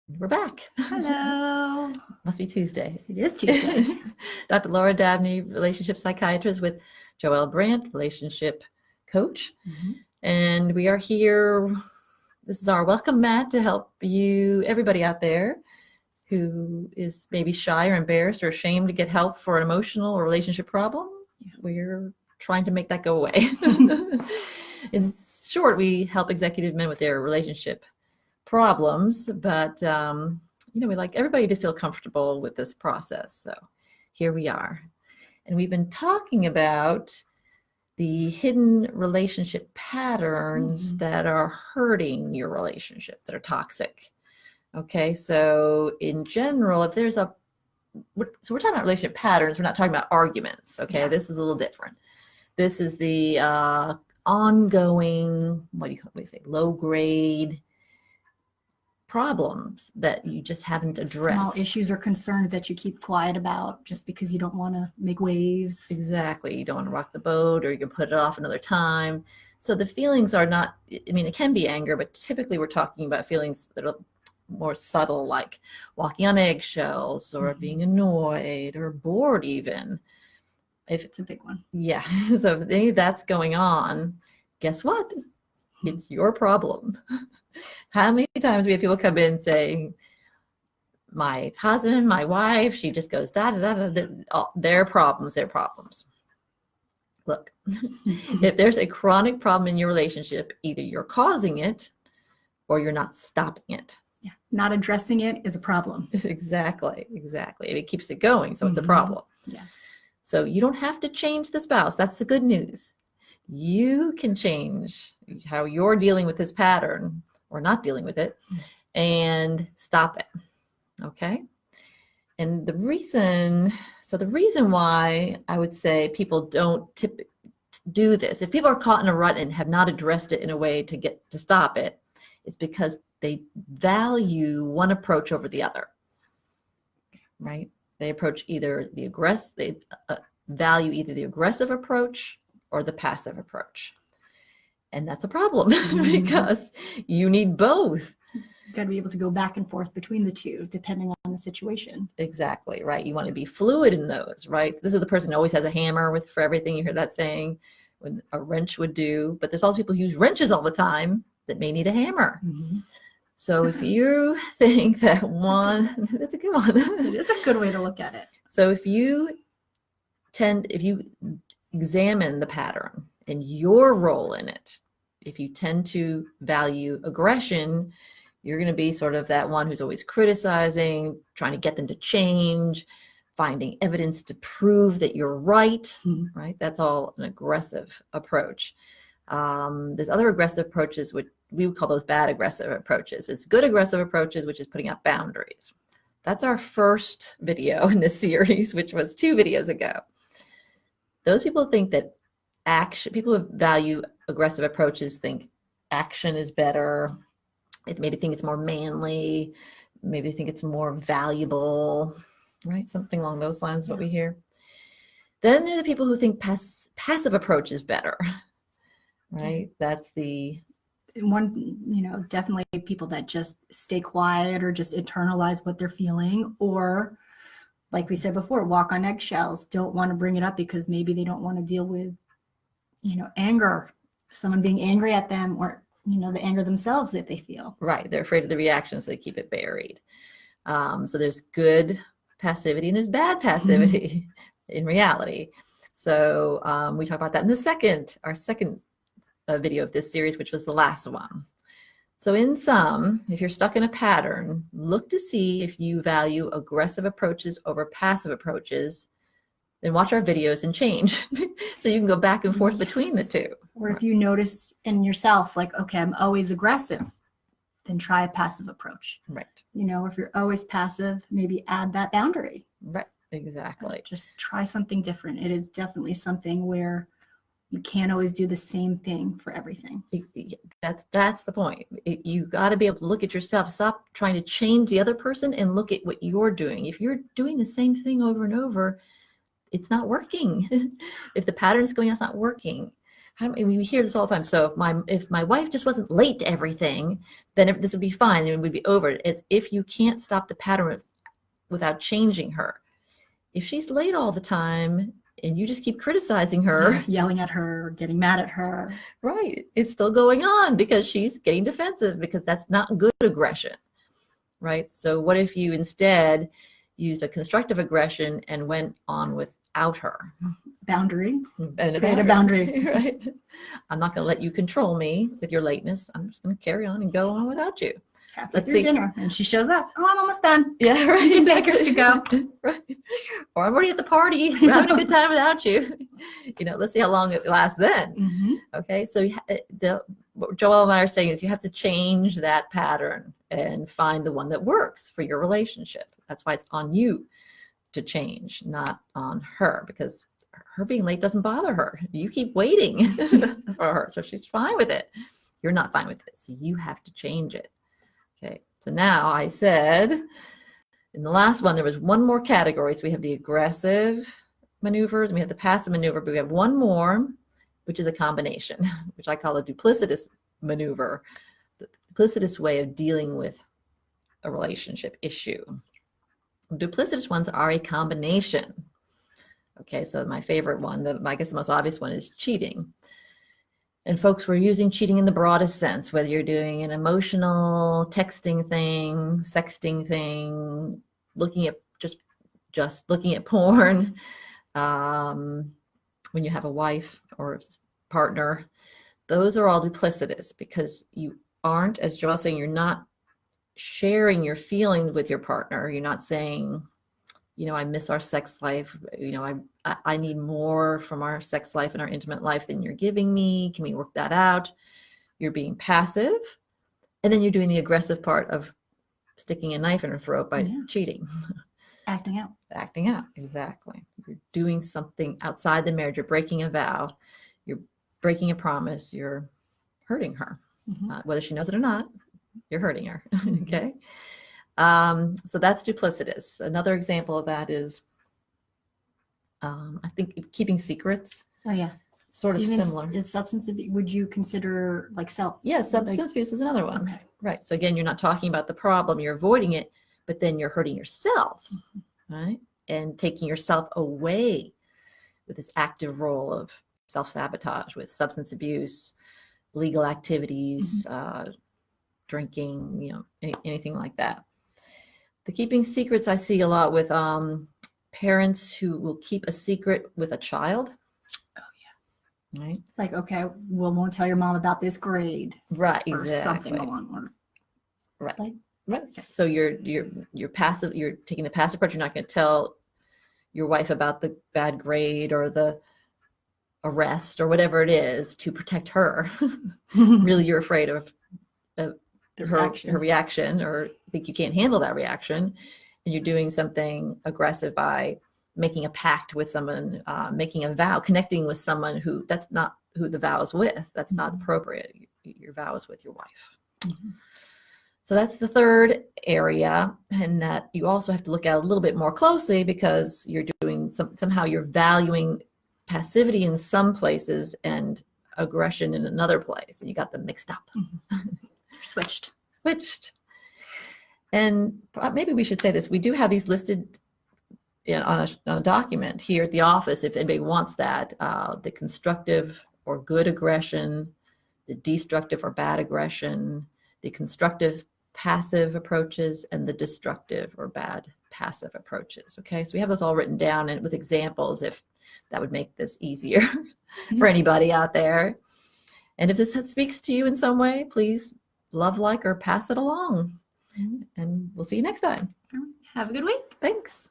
We're back. Hello. Must be Tuesday. It is Tuesday. Dr. Laura Dabney, relationship psychiatrist with Joelle Brandt, relationship coach. And we are here. This is our welcome mat to help you, everybody out there who is maybe shy or embarrassed or ashamed to get help for an emotional or relationship problem. We're trying to make that go away. In short, we help executive men with their relationship problems, but we like everybody to feel comfortable with this process. So here we are. And we've been talking about the hidden relationship patterns that are hurting your relationship, that are toxic. Okay, so in general, if there's so we're talking about relationship patterns, we're not talking about arguments. Okay, yeah. This is a little different. This is the ongoing, what do you say, low grade problems that you just haven't addressed. Small issues or concerns that you keep quiet about just because you don't want to make waves. Exactly. You don't want to rock the boat, or you can put it off another time. So the feelings are not, I mean, it can be anger, but typically we're talking about feelings that are more subtle, like walking on eggshells or being annoyed or bored even. If it's a big one. Yeah. So if any of that's going on, guess what? It's your problem. How many times we have people come in saying, my husband, my wife, she just goes, da, da, da, da, oh, their problems. Look, if there's a chronic problem in your relationship, either you're causing it or you're not stopping it. Yeah. Not addressing it is a problem. Exactly. It keeps it going, so it's a problem. Yes. So you don't have to change the spouse. That's the good news. You can change how you're dealing with this pattern or not dealing with it and stop it. Okay. And the reason why I would say people don't do this, if people are caught in a rut and have not addressed it in a way to stop it, it's because they value one approach over the other, right? They approach either they value either the aggressive approach or the passive approach. And that's a problem because you need both. You got to be able to go back and forth between the two, depending on the situation. Exactly, right? You want to be fluid in those, right? This is the person who always has a hammer for everything. You hear that saying, when a wrench would do. But there's also people who use wrenches all the time that may need a hammer. So if you think that one, that's a good one. It is a good way to look at it. So if you examine the pattern and your role in it, if you tend to value aggression, you're going to be sort of that one who's always criticizing, trying to get them to change, finding evidence to prove that you're right, right? That's all an aggressive approach. There's other aggressive approaches, which we would call those bad aggressive approaches. It's good aggressive approaches, which is putting up boundaries. That's our first video in this series, which was 2 videos ago. Those people think that people who value aggressive approaches think action is better. It maybe think it's more manly. Maybe think it's more valuable, right? Something along those lines is what we hear. Then there are the people who think passive approach is better, right? That's the one, definitely people that just stay quiet or just internalize what they're feeling, or like we said before, walk on eggshells, don't want to bring it up because maybe they don't want to deal with, anger, someone being angry at them, or, the anger themselves that they feel. Right. They're afraid of the reaction, so they keep it buried. So there's good passivity and there's bad passivity in reality. So we talk about that in our second video of this series, which was the last one. So in sum, if you're stuck in a pattern, look to see if you value aggressive approaches over passive approaches, then watch our videos and change. So you can go back and forth between the two. Or if you notice in yourself, like, okay, I'm always aggressive, then try a passive approach. Right. If you're always passive, maybe add that boundary. Right. Exactly. Just try something different. It is definitely something where you can't always do the same thing for everything. That's the point. You got to be able to look at yourself. Stop trying to change the other person and look at what you're doing. If you're doing the same thing over and over, it's not working. If the pattern's going on, it's not working. we hear this all the time. So if my wife just wasn't late to everything, then this would be fine and it would be over. It's if you can't stop the pattern without changing her. If she's late all the time and you just keep criticizing her, yelling at her, getting mad at her, right, it's still going on because she's getting defensive, because that's not good aggression, right? So what if you instead used a constructive aggression and went on without her? Boundary. And create a boundary. Right. I'm not going to let you control me with your lateness. I'm just going to carry on and go on without you. Let's see dinner, and she shows up. Oh, I'm almost done. Yeah, right. You can take yours to go. Right. Or I'm already at the party. We're having a good time without you. Let's see how long it lasts then. Mm-hmm. Okay. So what Joelle and I are saying is you have to change that pattern and find the one that works for your relationship. That's why it's on you to change, not on her, because her being late doesn't bother her. You keep waiting for her, so she's fine with it. You're not fine with it, so you have to change it. Okay, so now I said in the last one, there was one more category. So we have the aggressive maneuvers, and we have the passive maneuver, but we have one more, which is a combination, which I call a duplicitous maneuver, the duplicitous way of dealing with a relationship issue. Duplicitous ones are a combination. Okay, so my favorite one, I guess the most obvious one, is cheating. And folks, we're using cheating in the broadest sense, whether you're doing an emotional texting thing, sexting thing, looking at just looking at porn, when you have a wife or partner, those are all duplicitous, because you aren't, as Joelle's saying, you're not sharing your feelings with your partner. You're not saying, I miss our sex life. I need more from our sex life and our intimate life than you're giving me. Can we work that out? You're being passive. And then you're doing the aggressive part of sticking a knife in her throat by cheating. Acting out. Acting out, exactly. You're doing something outside the marriage. You're breaking a vow. You're breaking a promise. You're hurting her. Mm-hmm. Whether she knows it or not, you're hurting her. Okay. So that's duplicitous. Another example of that is, I think, keeping secrets. Oh yeah, sort of similar. Is substance abuse? Would you consider like self? Yeah, substance abuse is another one. Okay. Right. So again, you're not talking about the problem, you're avoiding it, but then you're hurting yourself, right? And taking yourself away with this active role of self-sabotage with substance abuse, illegal activities, drinking, anything like that. The keeping secrets I see a lot with parents who will keep a secret with a child. Oh yeah. Right. Like, okay, won't tell your mom about this grade. Right. Or exactly. something along. Right. Right. So you're passive. You're taking the passive approach. You're not going to tell your wife about the bad grade or the arrest or whatever it is to protect her. Really, you're afraid of her reaction, or think you can't handle that reaction, and you're doing something aggressive by making a pact with someone, making a vow, connecting with someone who that's not who the vow is with. That's not appropriate. Your vow is with your wife. Mm-hmm. So that's the third area, and that you also have to look at a little bit more closely, because you're doing somehow you're valuing passivity in some places and aggression in another place, and you got them mixed up. Mm-hmm. Switched. And maybe we should say this. We do have these listed on a document here at the office if anybody wants that. The constructive or good aggression, the destructive or bad aggression, the constructive passive approaches, and the destructive or bad passive approaches. Okay, so we have those all written down and with examples, if that would make this easier for anybody out there. And if this speaks to you in some way, please love, like, or pass it along. And we'll see you next time. Have a good week. Thanks.